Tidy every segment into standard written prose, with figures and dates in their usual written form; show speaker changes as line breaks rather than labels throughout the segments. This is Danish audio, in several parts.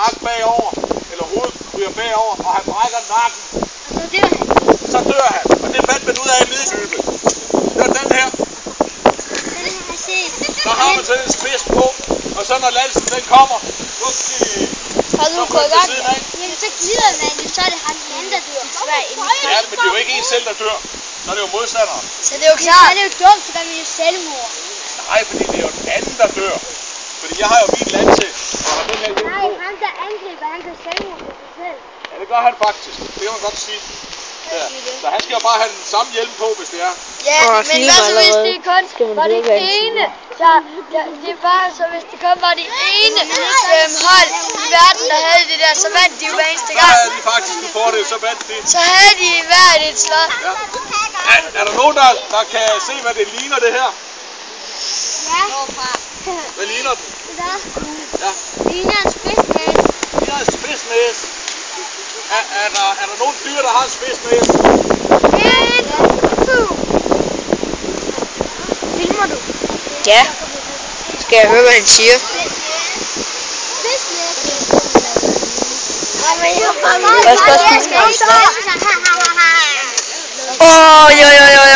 nakke bagover, eller hovedet ryger bagover, og han brækker nakken. Så dør han. Og det fandt man ud af i Middelby. Det var den her. Der har man sådan en spids på, og så når lansen den kommer, så
har du gået i gang? Jamen så glider man jo, så er det ham den der dør.
Ja, men det er jo ikke en selv, der dør. Så er det jo modstanderen.
Så det er jo klart. Så er det jo dumt, så gør vi jo selvmord.
Nej, fordi det er jo den anden, der dør. Fordi jeg har jo min lanse, og har den her hjelm på.
Nej, ham der angriber, han gør selvmord på sig selv.
Ja, det gør han faktisk. Det kan man godt sige. Ja. Så han skal jo bare have den samme hjelm på, hvis det er.
Ja, men hvad så hvis det kun var det ene, det var så hvis det kun var det ene hold i verden, der havde det der, så vandt de jo hver eneste gang.
Så havde de faktisk en fordel, så vandt de.
Så havde de hvert et slot.
Ja. Er der nogen, der kan se, hvad det ligner det her?
Ja.
Hvad ligner den?
Ja. Ligner en spidsnæse.
Ligner en spidsnæse. Er der nogen dyr, der har en spidsnæse?
Filmer du?
Ja. Skal jeg høre, hvad han siger? Hvad skal jeg spise?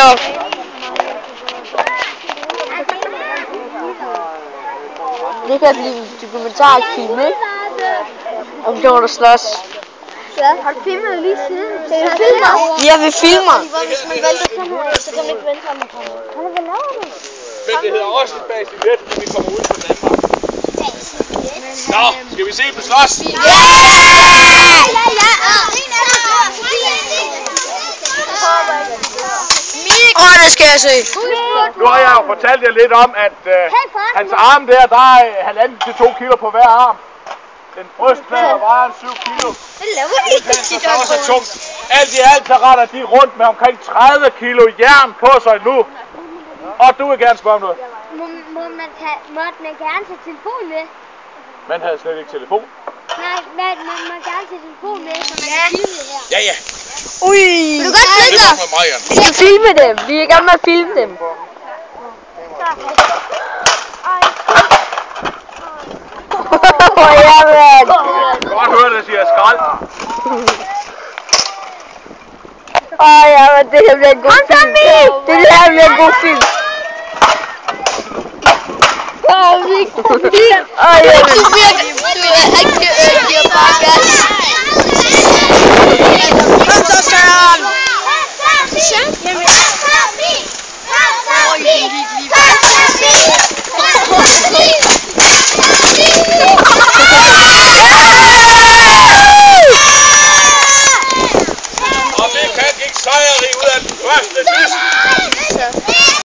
Jo. Det kan blive en dokumentarfilm, ikke? Om det var der slås.
Ja, har du filmet lige siden? Du filmer?
Ja, vi filmer.
Hvis man vælter sådan her, så kan man ikke vente, om man kommer. Hvad laver du?
Men det hedder også et bassinet, når vi kommer ud fra Danmark. Nå, skal vi se dem slås?
Ja!
Det skal jeg se.
Nu har jeg jo fortalt jer lidt om, at hans arm der er 1,5 til 2 kilo på hver arm. Den brystplade vejer 7 kilo. Det er også tungt. Alt i alt så retter de rundt med omkring 30 kilo jern på sig nu. Og du vil gerne spørge om noget.
Måtte man gerne tage telefon med?
Man havde slet ikke telefon.
Nej, man må gerne tage telefon med, så man kan filme det her.
Ja.
Ui.
Vil du godt flytte dig?
Vi skal filme dem. Vi er i gang med at filme dem. Ja, mand.
Godt høre, det siger skrald.
Ja, men det her bliver en god film. Det her bliver en god film.
Du giver bare gas.
Kom så, Søren.
Jamen.